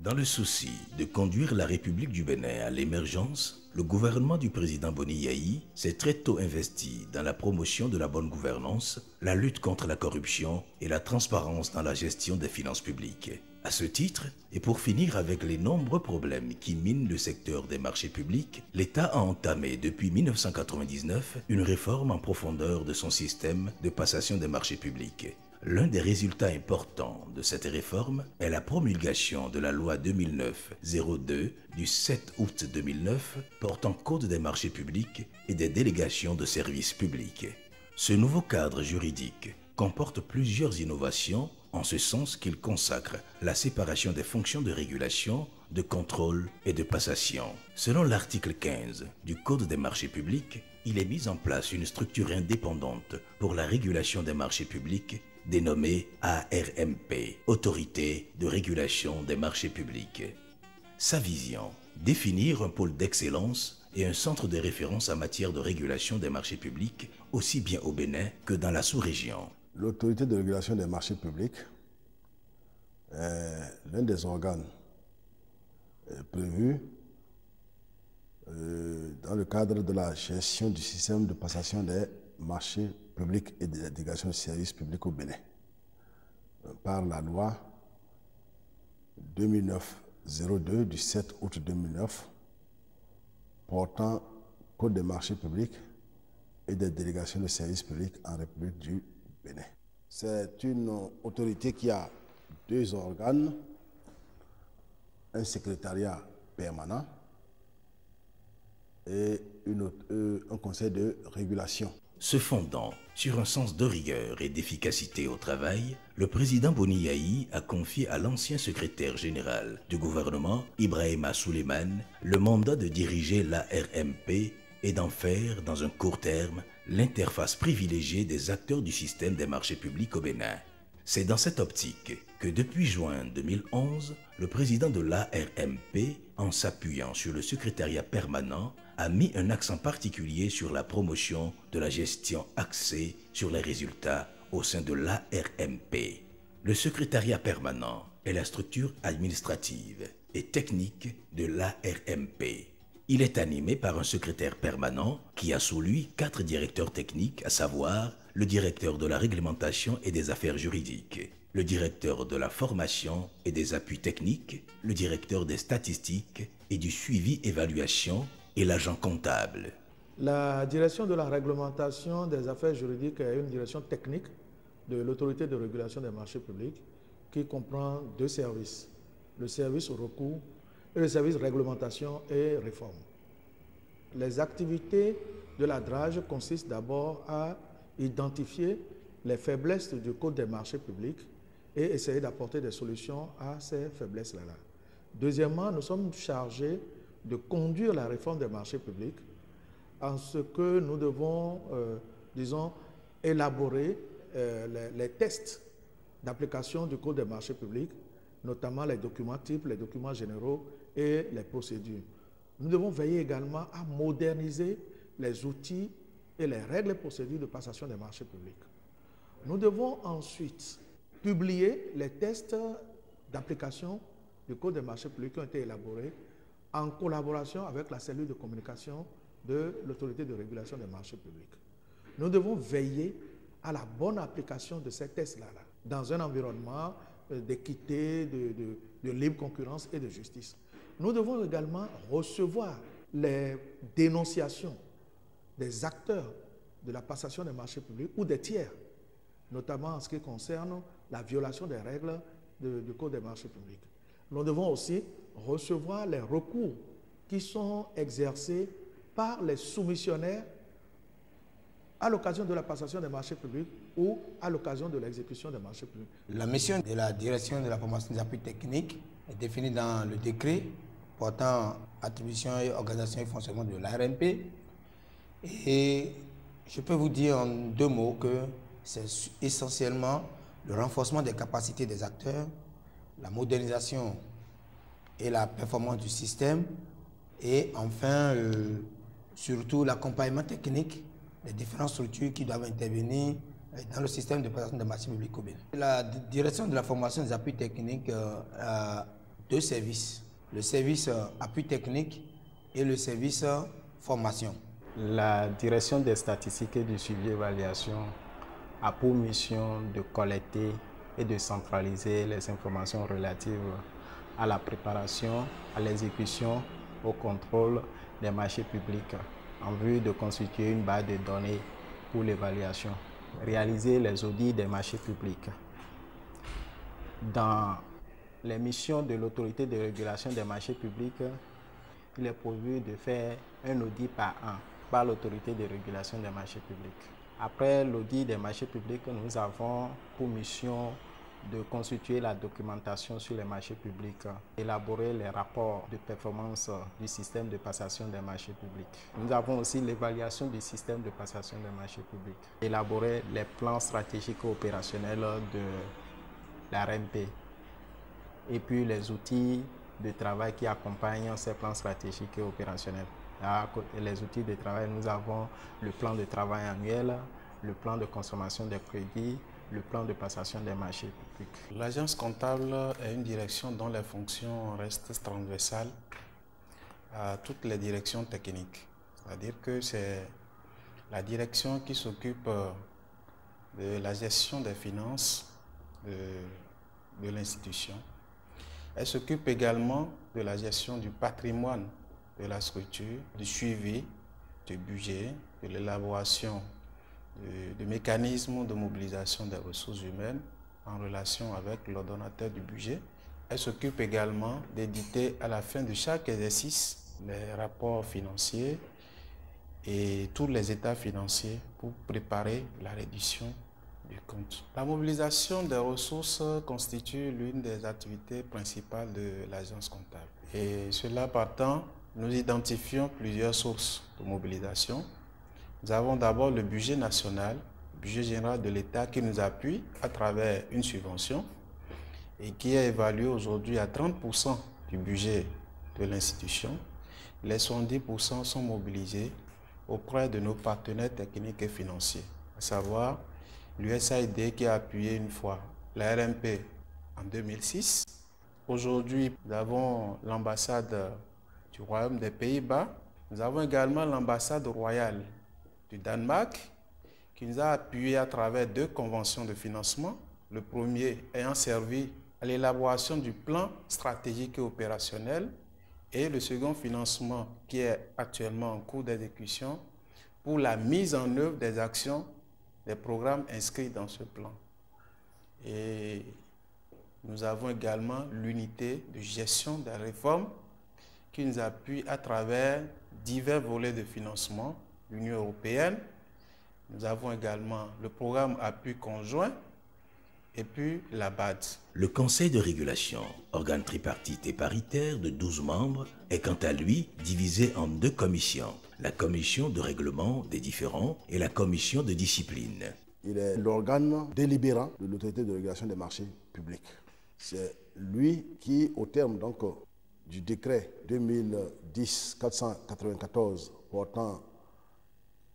Dans le souci de conduire la République du Bénin à l'émergence, le gouvernement du président Boni Yayi s'est très tôt investi dans la promotion de la bonne gouvernance, la lutte contre la corruption et la transparence dans la gestion des finances publiques. À ce titre, et pour finir avec les nombreux problèmes qui minent le secteur des marchés publics, l'État a entamé depuis 1999 une réforme en profondeur de son système de passation des marchés publics. L'un des résultats importants de cette réforme est la promulgation de la loi 2009-02 du 7 août 2009 portant Code des marchés publics et des délégations de services publics. Ce nouveau cadre juridique comporte plusieurs innovations en ce sens qu'il consacre la séparation des fonctions de régulation, de contrôle et de passation. Selon l'article 15 du Code des marchés publics, il est mis en place une structure indépendante pour la régulation des marchés publics dénommée ARMP, Autorité de régulation des marchés publics. Sa vision, définir un pôle d'excellence et un centre de référence en matière de régulation des marchés publics, aussi bien au Bénin que dans la sous-région. L'autorité de régulation des marchés publics est l'un des organes prévus dans le cadre de la gestion du système de passation des marchés publics et des délégations de services publics au Bénin par la loi 2009-02 du 7 août 2009 portant Code des marchés publics et des délégations de services publics en République du Bénin. C'est une autorité qui a deux organes, un secrétariat permanent et un conseil de régulation. Se fondant sur un sens de rigueur et d'efficacité au travail, le président Boni Yayi a confié à l'ancien secrétaire général du gouvernement, Ibrahima Souleymane, le mandat de diriger l'ARMP et d'en faire, dans un court terme, l'interface privilégiée des acteurs du système des marchés publics au Bénin. C'est dans cette optique que depuis juin 2011, le président de l'ARMP, en s'appuyant sur le secrétariat permanent, a mis un accent particulier sur la promotion de la gestion axée sur les résultats au sein de l'ARMP. Le secrétariat permanent est la structure administrative et technique de l'ARMP. Il est animé par un secrétaire permanent qui a sous lui 4 directeurs techniques, à savoir le directeur de la réglementation et des affaires juridiques, le directeur de la formation et des appuis techniques, le directeur des statistiques et du suivi-évaluation et l'agent comptable. La direction de la réglementation des affaires juridiques est une direction technique de l'autorité de régulation des marchés publics qui comprend 2 services, le service recours et le service réglementation et réforme. Les activités de la DRAGE consistent d'abord à identifier les faiblesses du Code des marchés publics et essayer d'apporter des solutions à ces faiblesses-là. Deuxièmement, nous sommes chargés de conduire la réforme des marchés publics en ce que nous devons, élaborer les tests d'application du Code des marchés publics, notamment les documents types, les documents généraux et les procédures. Nous devons veiller également à moderniser les outils et les règles et procédures de passation des marchés publics. Nous devons ensuite publier les tests d'application du Code des marchés publics qui ont été élaborés en collaboration avec la cellule de communication de l'autorité de régulation des marchés publics. Nous devons veiller à la bonne application de ces tests-là dans un environnement d'équité, de libre concurrence et de justice. Nous devons également recevoir les dénonciations des acteurs de la passation des marchés publics ou des tiers, notamment en ce qui concerne la violation des règles du Code des marchés publics. Nous devons aussi recevoir les recours qui sont exercés par les soumissionnaires à l'occasion de la passation des marchés publics ou à l'occasion de l'exécution des marchés publics. La mission de la direction de la formation des appuis techniques est définie dans le décret portant attribution et organisation et fonctionnement de l'ARMP. Et je peux vous dire en 2 mots que c'est essentiellement le renforcement des capacités des acteurs, la modernisation et la performance du système et enfin surtout l'accompagnement technique des différentes structures qui doivent intervenir dans le système de passation des marchés publics au Bénin. La direction de la formation des appuis techniques deux services, le service appui technique et le service formation. La direction des statistiques et du suivi d'évaluation a pour mission de collecter et de centraliser les informations relatives à la préparation, à l'exécution, au contrôle des marchés publics en vue de constituer une base de données pour l'évaluation. Réaliser les audits des marchés publics. Dans les missions de l'autorité de régulation des marchés publics, il est prévu de faire un audit par an par l'autorité de régulation des marchés publics. Après l'audit des marchés publics, nous avons pour mission de constituer la documentation sur les marchés publics, élaborer les rapports de performance du système de passation des marchés publics. Nous avons aussi l'évaluation du système de passation des marchés publics, élaborer les plans stratégiques et opérationnels de la RMP et puis les outils de travail qui accompagnent ces plans stratégiques et opérationnels. Les outils de travail, nous avons le plan de travail annuel, le plan de consommation des crédits, le plan de passation des marchés publics. L'agence comptable est une direction dont les fonctions restent transversales à toutes les directions techniques. C'est-à-dire que c'est la direction qui s'occupe de la gestion des finances de l'institution. Elle s'occupe également de la gestion du patrimoine de la structure, du suivi du budget, de l'élaboration de mécanismes de mobilisation des ressources humaines en relation avec l'ordonnateur du budget. Elle s'occupe également d'éditer à la fin de chaque exercice les rapports financiers et tous les états financiers pour préparer la reddition du compte. La mobilisation des ressources constitue l'une des activités principales de l'agence comptable. Et cela partant, nous identifions plusieurs sources de mobilisation. Nous avons d'abord le budget national, le budget général de l'État qui nous appuie à travers une subvention et qui est évalué aujourd'hui à 30% du budget de l'institution. Les 70% sont mobilisés auprès de nos partenaires techniques et financiers, à savoir l'USAID qui a appuyé une fois la RMP en 2006. Aujourd'hui, nous avons l'ambassade du Royaume des Pays-Bas. Nous avons également l'ambassade royale du Danemark qui nous a appuyé à travers deux conventions de financement. Le premier ayant servi à l'élaboration du plan stratégique et opérationnel et le second financement qui est actuellement en cours d'exécution pour la mise en œuvre des actions, des programmes inscrits dans ce plan. Et nous avons également l'unité de gestion des réformes qui nous appuie à travers divers volets de financement, l'Union européenne. Nous avons également le programme appui conjoint et puis la BAD. Le Conseil de régulation, organe tripartite et paritaire de 12 membres, est quant à lui divisé en deux commissions. La commission de règlement des différends et la commission de discipline. Il est l'organe délibérant de l'autorité de régulation des marchés publics. C'est lui qui, au terme donc du décret 2010-494 portant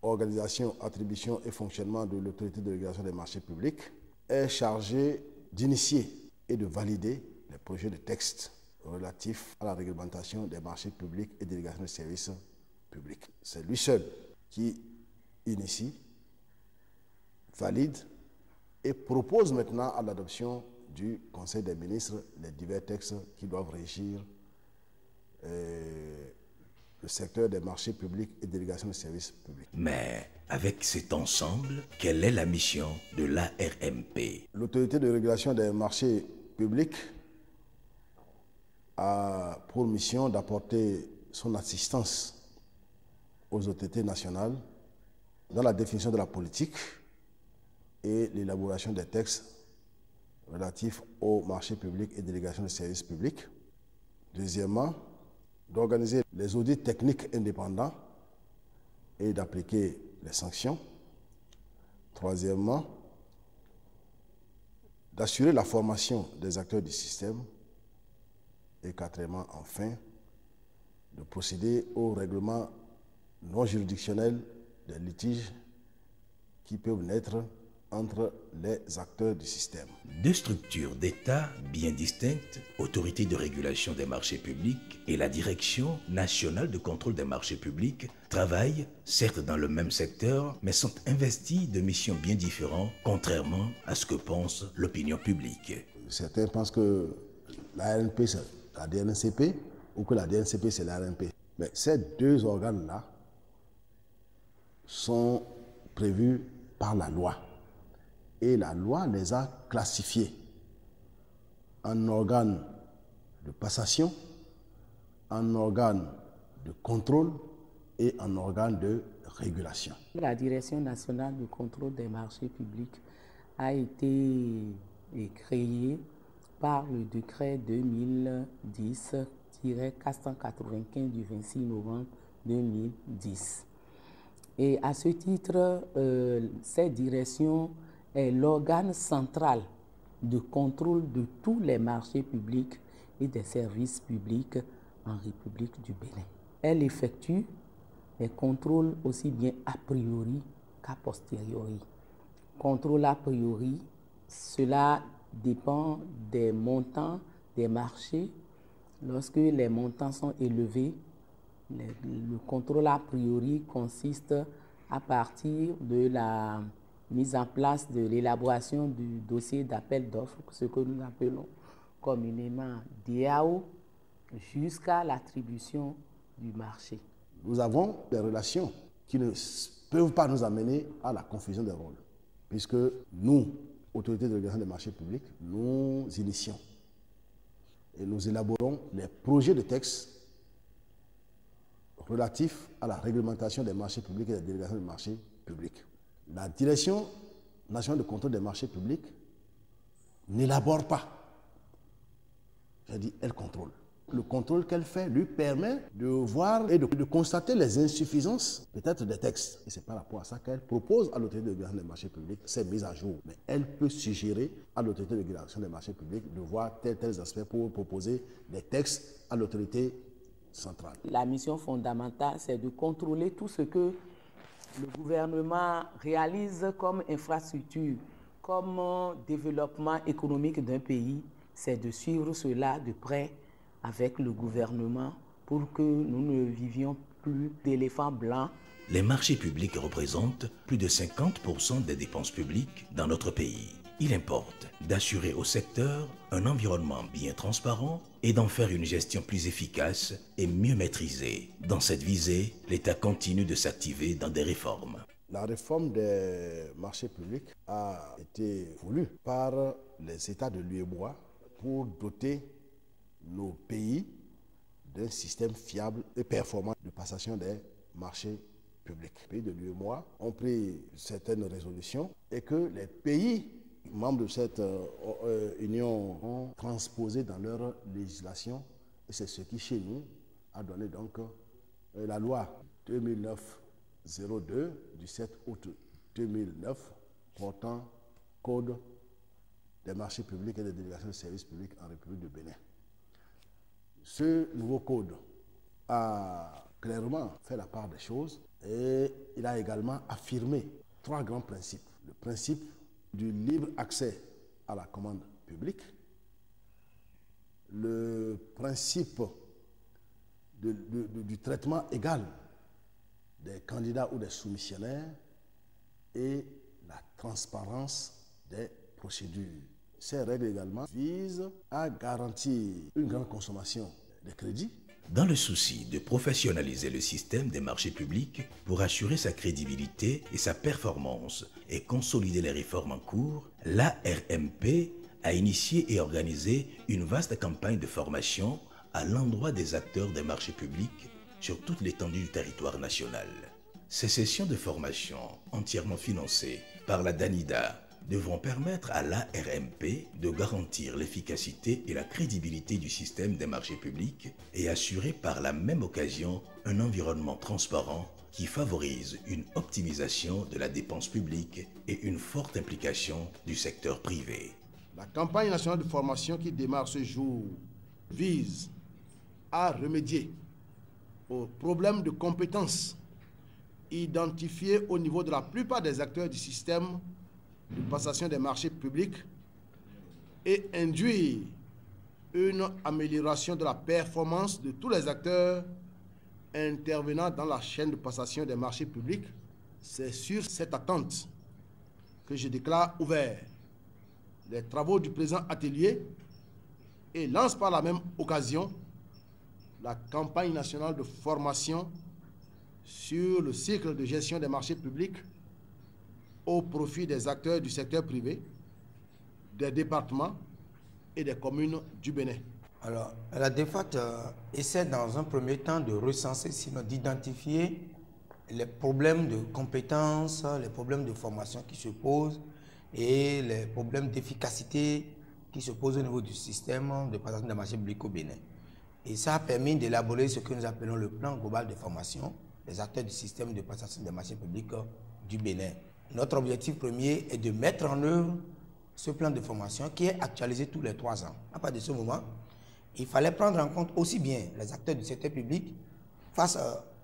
organisation, attribution et fonctionnement de l'autorité de régulation des marchés publics, est chargé d'initier et de valider les projets de texte relatifs à la réglementation des marchés publics et délégation des services publics. C'est lui seul qui initie, valide et propose maintenant à l'adoption du Conseil des ministres les divers textes qui doivent régir le secteur des marchés publics et délégation des services publics. Mais avec cet ensemble, quelle est la mission de l'ARMP? L'autorité de régulation des marchés publics a pour mission d'apporter son assistance aux autorités nationales dans la définition de la politique et l'élaboration des textes relatifs aux marchés publics et délégations de services publics. Deuxièmement, d'organiser les audits techniques indépendants et d'appliquer les sanctions. Troisièmement, d'assurer la formation des acteurs du système. Et quatrièmement, enfin, de procéder au règlement non juridictionnel des litiges qui peuvent naître entre les acteurs du système. Deux structures d'État bien distinctes, Autorité de régulation des marchés publics et la Direction nationale de contrôle des marchés publics, travaillent certes dans le même secteur, mais sont investis de missions bien différentes, contrairement à ce que pense l'opinion publique. Certains pensent que l'ARNP c'est la DNCP ou que la DNCP c'est l'ARNP. Mais ces deux organes-là sont prévus par la loi. Et la loi les a classifiés en organes de passation, en organes de contrôle et en organes de régulation. La Direction nationale de contrôle des marchés publics a été créée par le décret 2010-495 du 26 novembre 2010. Et à ce titre, cette direction est l'organe central de contrôle de tous les marchés publics et des services publics en République du Bénin. Elle effectue les contrôles aussi bien a priori qu'à posteriori. Contrôle a priori, cela dépend des montants des marchés. Lorsque les montants sont élevés, le contrôle a priori consiste à partir de la mise en place de l'élaboration du dossier d'appel d'offres, ce que nous appelons communément DAO, jusqu'à l'attribution du marché. Nous avons des relations qui ne peuvent pas nous amener à la confusion des rôles, puisque nous, autorités de régulation des marchés publics, nous initions et nous élaborons les projets de texte relatifs à la réglementation des marchés publics et des délégations des marchés publics. La Direction nationale de contrôle des marchés publics n'élabore pas. J'ai dit, elle contrôle. Le contrôle qu'elle fait lui permet de voir et de constater les insuffisances peut-être des textes. Et c'est par rapport à ça qu'elle propose à l'autorité de régulation des marchés publics ces mises à jour. Mais elle peut suggérer à l'autorité de régulation des marchés publics de voir tels aspects pour proposer des textes à l'autorité centrale. La mission fondamentale, c'est de contrôler tout ce que le gouvernement réalise comme infrastructure, comme développement économique d'un pays. C'est de suivre cela de près avec le gouvernement pour que nous ne vivions plus d'éléphants blancs. Les marchés publics représentent plus de 50% des dépenses publiques dans notre pays. Il importe d'assurer au secteur un environnement bien transparent et d'en faire une gestion plus efficace et mieux maîtrisée. Dans cette visée, l'État continue de s'activer dans des réformes. La réforme des marchés publics a été voulue par les États de l'UEMOA pour doter nos pays d'un système fiable et performant de passation des marchés publics. Les pays de l'UEMOA ont pris certaines résolutions et que les pays membres de cette union ont transposé dans leur législation, et c'est ce qui chez nous a donné donc la loi 2009-02 du 7 août 2009 portant code des marchés publics et des délégations de services publics en République du Bénin. Ce nouveau code a clairement fait la part des choses et il a également affirmé trois grands principes. Le principe du libre accès à la commande publique, le principe du traitement égal des candidats ou des soumissionnaires et la transparence des procédures. Ces règles également visent à garantir une grande consommation des crédits. Dans le souci de professionnaliser le système des marchés publics pour assurer sa crédibilité et sa performance et consolider les réformes en cours, l'ARMP a initié et organisé une vaste campagne de formation à l'endroit des acteurs des marchés publics sur toute l'étendue du territoire national. Ces sessions de formation, entièrement financées par la DANIDA, devront permettre à l'ARMP de garantir l'efficacité et la crédibilité du système des marchés publics et assurer par la même occasion un environnement transparent qui favorise une optimisation de la dépense publique et une forte implication du secteur privé. La campagne nationale de formation qui démarre ce jour vise à remédier aux problèmes de compétences identifiés au niveau de la plupart des acteurs du système de passation des marchés publics et induire une amélioration de la performance de tous les acteurs intervenant dans la chaîne de passation des marchés publics. C'est sur cette attente que je déclare ouvert les travaux du présent atelier et lance par la même occasion la campagne nationale de formation sur le cycle de gestion des marchés publics au profit des acteurs du secteur privé, des départements et des communes du Bénin. Alors, la DEFAT essaie dans un premier temps de recenser, sinon d'identifier les problèmes de compétences, les problèmes de formation qui se posent et les problèmes d'efficacité qui se posent au niveau du système de passation des marchés publics au Bénin. Et ça a permis d'élaborer ce que nous appelons le plan global de formation des acteurs du système de passation des marchés publics du Bénin. Notre objectif premier est de mettre en œuvre ce plan de formation qui est actualisé tous les 3 ans. À partir de ce moment, il fallait prendre en compte aussi bien les acteurs du secteur public face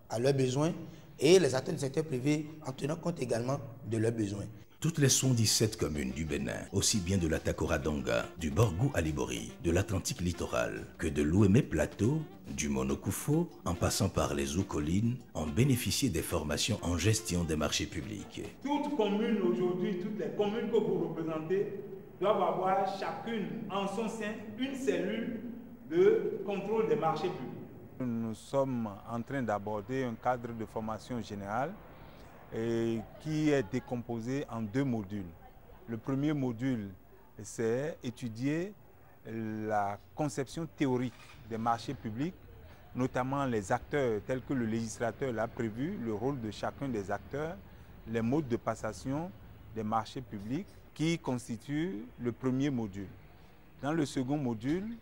à leurs besoins et les acteurs du secteur privé en tenant compte également de leurs besoins. Toutes les 117 communes du Bénin, aussi bien de la Takora-Donga, du Borgou à Libori, de l'Atlantique littoral, que de l'Ouémé plateau, du Monokoufo, en passant par les Eaux-Collines, ont bénéficié des formations en gestion des marchés publics. Toutes communes aujourd'hui, toutes les communes que vous représentez, doivent avoir chacune en son sein une cellule de contrôle des marchés publics. Nous sommes en train d'aborder un cadre de formation générale qui est décomposé en 2 modules. Le premier module, c'est étudier la conception théorique des marchés publics, notamment les acteurs tels que le législateur l'a prévu, le rôle de chacun des acteurs, les modes de passation des marchés publics qui constituent le premier module. Dans le second module,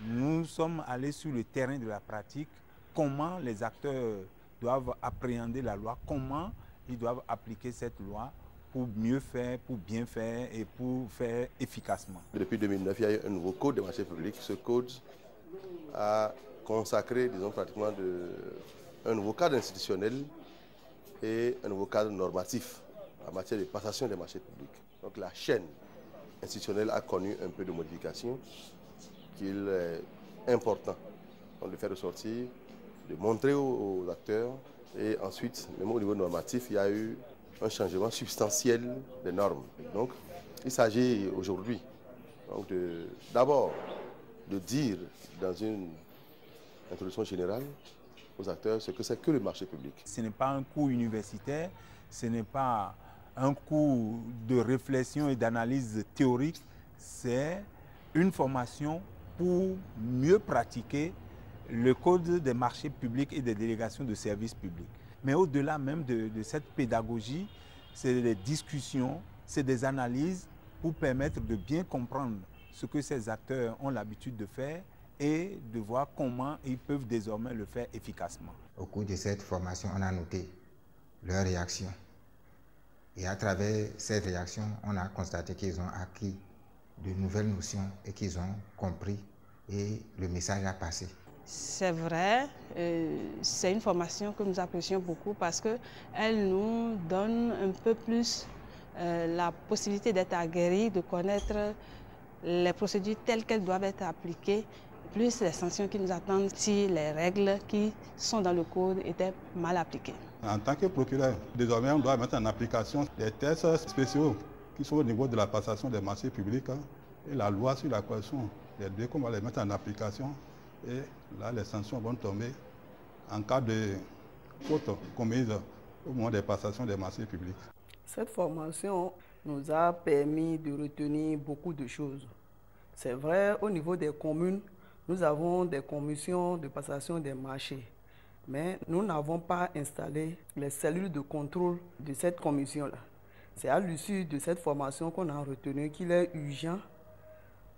nous sommes allés sur le terrain de la pratique, comment les acteurs doivent appréhender la loi, comment ils doivent appliquer cette loi pour mieux faire, pour bien faire et pour faire efficacement. Depuis 2009, il y a eu un nouveau code des marchés publics. Ce code a consacré, disons, pratiquement un nouveau cadre institutionnel et un nouveau cadre normatif en matière de passation des marchés publics. Donc la chaîne institutionnelle a connu un peu de modification qu'il est important de faire ressortir, de montrer aux acteurs. Et ensuite, même au niveau normatif, il y a eu un changement substantiel des normes. Donc, il s'agit aujourd'hui d'abord de dire dans une introduction générale aux acteurs ce que c'est que le marché public. Ce n'est pas un cours universitaire, ce n'est pas un cours de réflexion et d'analyse théorique, c'est une formation pour mieux pratiquer le code des marchés publics et des délégations de services publics. Mais au-delà même de cette pédagogie, c'est des discussions, c'est des analyses pour permettre de bien comprendre ce que ces acteurs ont l'habitude de faire et de voir comment ils peuvent désormais le faire efficacement. Au cours de cette formation, on a noté leurs réactions. Et à travers cette réaction, on a constaté qu'ils ont acquis de nouvelles notions et qu'ils ont compris et le message a passé. C'est vrai, c'est une formation que nous apprécions beaucoup parce qu'elle nous donne un peu plus la possibilité d'être aguerris, de connaître les procédures telles qu'elles doivent être appliquées, plus les sanctions qui nous attendent si les règles qui sont dans le code étaient mal appliquées. En tant que procureur, désormais on doit mettre en application des tests spéciaux qui sont au niveau de la passation des marchés publics et la loi sur la corruption. Les deux, qu'on va les mettre en application. Et là, les sanctions vont tomber en cas de faute commise au moment des passations des marchés publics. Cette formation nous a permis de retenir beaucoup de choses. C'est vrai, au niveau des communes, nous avons des commissions de passation des marchés, mais nous n'avons pas installé les cellules de contrôle de cette commission-là. C'est à l'issue de cette formation qu'on a retenu qu'il est urgent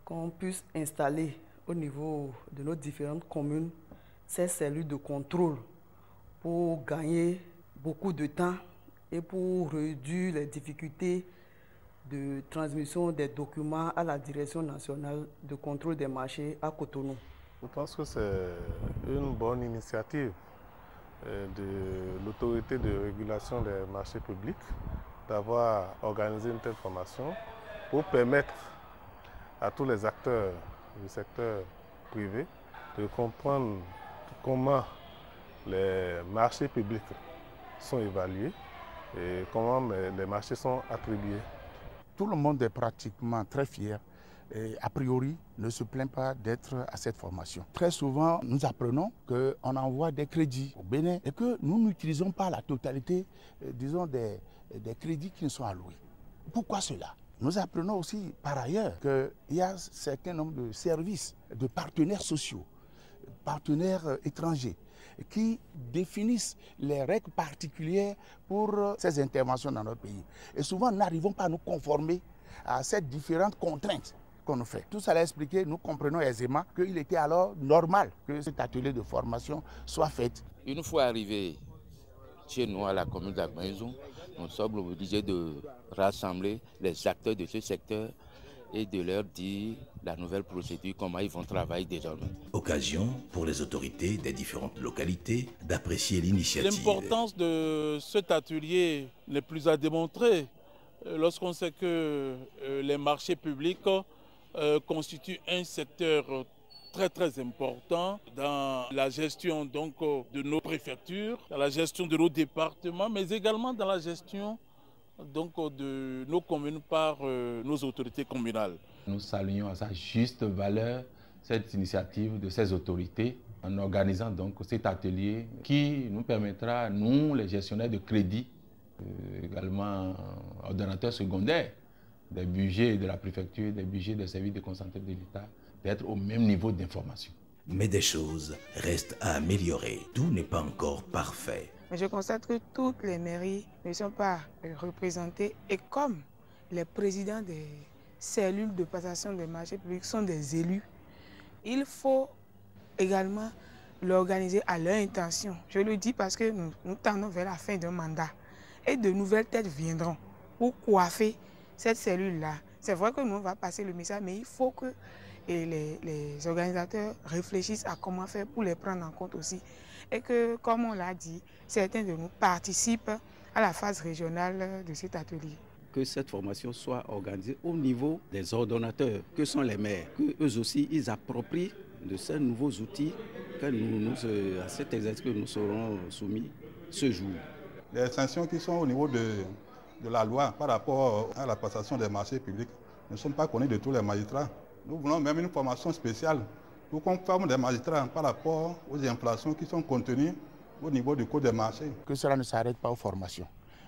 qu'on puisse installer au niveau de nos différentes communes ces cellules de contrôle pour gagner beaucoup de temps et pour réduire les difficultés de transmission des documents à la Direction nationale de contrôle des marchés à Cotonou. Je pense que c'est une bonne initiative de l'autorité de régulation des marchés publics d'avoir organisé une telle formation pour permettre à tous les acteurs du secteur privé de comprendre comment les marchés publics sont évalués et comment les marchés sont attribués. Tout le monde est pratiquement très fier et a priori ne se plaint pas d'être à cette formation. Très souvent, nous apprenons qu'on envoie des crédits au Bénin et que nous n'utilisons pas la totalité, disons, des crédits qui nous sont alloués. Pourquoi cela? Nous apprenons aussi par ailleurs qu'il y a un certain nombre de services, de partenaires sociaux, partenaires étrangers, qui définissent les règles particulières pour ces interventions dans notre pays. Et souvent, nous n'arrivons pas à nous conformer à ces différentes contraintes qu'on nous fait. Tout cela expliqué, nous comprenons aisément qu'il était alors normal que cet atelier de formation soit fait. Une fois arrivé chez nous à la commune d'Agbenzo, nous sommes obligés de rassembler les acteurs de ce secteur et de leur dire la nouvelle procédure, comment ils vont travailler désormais. Occasion pour les autorités des différentes localités d'apprécier l'initiative. L'importance de cet atelier n'est plus à démontrer lorsqu'on sait que les marchés publics constituent un secteur très important dans la gestion donc, de nos préfectures, dans la gestion de nos départements, mais également dans la gestion donc, de nos communes par nos autorités communales. Nous saluons à sa juste valeur cette initiative de ces autorités en organisant donc cet atelier qui nous permettra, nous les gestionnaires de crédit, également ordonnateurs secondaires, des budgets de la préfecture, des budgets des services déconcentrés de l'État, d'être au même niveau d'information. Mais des choses restent à améliorer. Tout n'est pas encore parfait. Mais je constate que toutes les mairies ne sont pas représentées et comme les présidents des cellules de passation des marchés publics sont des élus, il faut également l'organiser à leur intention. Je le dis parce que nous tendons vers la fin d'un mandat et de nouvelles têtes viendront pour coiffer cette cellule-là. C'est vrai que nous on va passer le message, mais il faut que les organisateurs réfléchissent à comment faire pour les prendre en compte aussi. Et que, comme on l'a dit, certains de nous participent à la phase régionale de cet atelier. Que cette formation soit organisée au niveau des ordonnateurs, que sont les maires, qu'eux aussi, ils approprient de ces nouveaux outils à cet exercice que nous serons soumis ce jour. Les sanctions qui sont au niveau de la loi par rapport à la passation des marchés publics ne sont pas connues de tous les magistrats. Nous voulons même une formation spéciale pour qu'on forme des magistrats par rapport aux infractions qui sont contenues au niveau du code des marchés. Que cela ne s'arrête pas aux formations,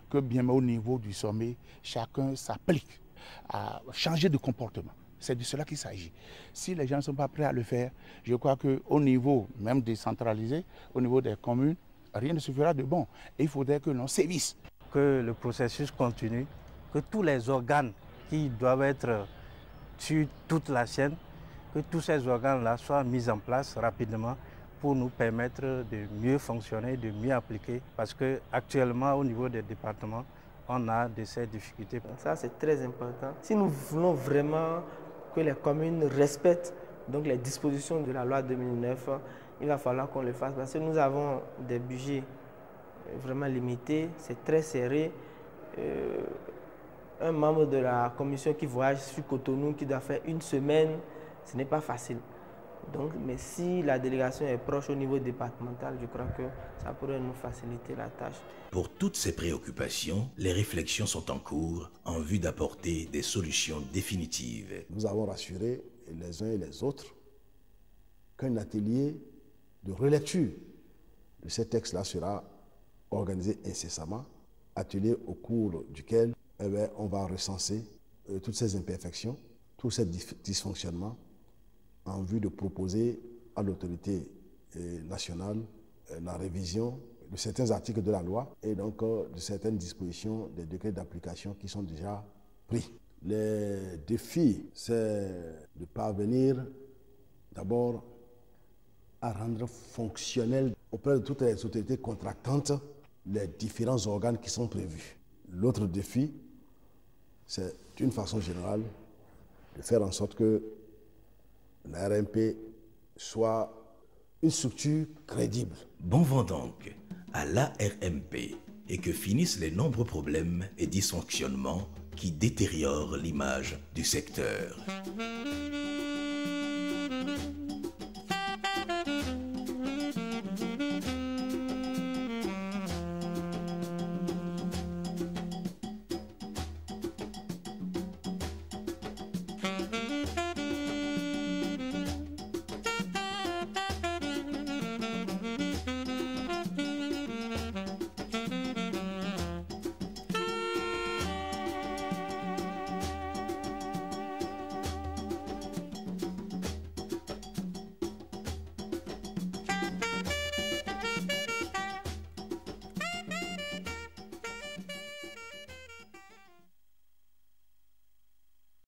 que bien au niveau du sommet, chacun s'applique à changer de comportement. C'est de cela qu'il s'agit. Si les gens ne sont pas prêts à le faire, je crois qu'au niveau même décentralisé, au niveau des communes, rien ne se fera de bon. Et il faudrait que l'on sévisse. Que le processus continue, que tous les organes qui doivent être sur toute la chaîne, que tous ces organes-là soient mis en place rapidement pour nous permettre de mieux fonctionner, de mieux appliquer. Parce qu'actuellement, au niveau des départements, on a de ces difficultés. Ça, c'est très important. Si nous voulons vraiment que les communes respectent donc, les dispositions de la loi 2009, il va falloir qu'on le fasse parce que nous avons des budgets vraiment limités, c'est très serré. Un membre de la commission qui voyage sur Cotonou, qui doit faire une semaine, ce n'est pas facile. Donc, mais si la délégation est proche au niveau départemental, je crois que ça pourrait nous faciliter la tâche. Pour toutes ces préoccupations, les réflexions sont en cours en vue d'apporter des solutions définitives. Nous avons rassuré les uns et les autres qu'un atelier de relecture de ces textes-là sera organisé incessamment, atelier au cours duquel on va recenser toutes ces imperfections, tous ces dysfonctionnements en vue de proposer à l'autorité nationale la révision de certains articles de la loi et donc de certaines dispositions des décrets d'application qui sont déjà pris. Les défis, c'est de parvenir d'abord à rendre fonctionnel auprès de toutes les autorités contractantes les différents organes qui sont prévus. L'autre défi, c'est d'une façon générale de faire en sorte que la RMP soit une structure crédible. Bon vent donc à l'ARMP et que finissent les nombreux problèmes et dysfonctionnements qui détériorent l'image du secteur.